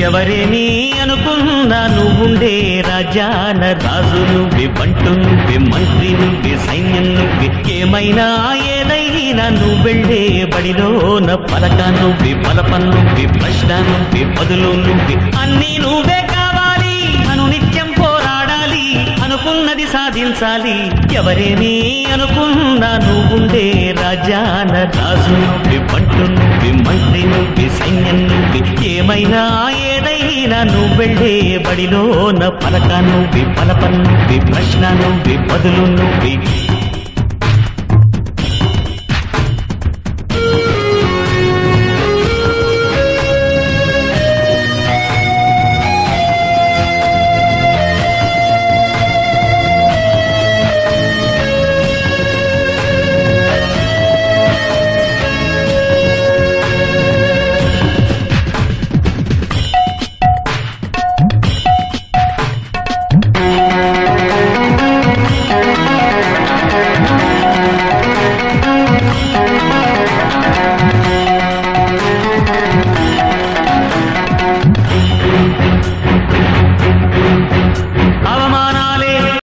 ఎవరేని అనుకున్నా నువ్వుండే రాజాన రాజు నువ్వే, బంటు నువ్వే, మంత్రి నువ్వే, సైన్యం నువ్వే, ఏమైనా ఏదైనా నువ్వెళ్ళే బడిలోన పలక నువ్వే, బలపం నువ్వే, ప్రశ్న నువ్వే, బదులు నువ్వే, అన్నీ నువ్వే కావాలి. అనునిత్యం పోరాడాలి, అనుకున్నది సాధించాలి. ఎవరేని అనుకున్నా నువ్వుండే రాజాన రాజు నువ్వే, బంటు నువ్వే, మంత్రి నువ్వే, సైన్యం నువ్వే, ఏమైనా ఏదైనా నువ్వెళ్ళే బడిలోన పలక నువ్వే, బలపం నువ్వే, ప్రశ్న నువ్వే, బదులు నువ్వే.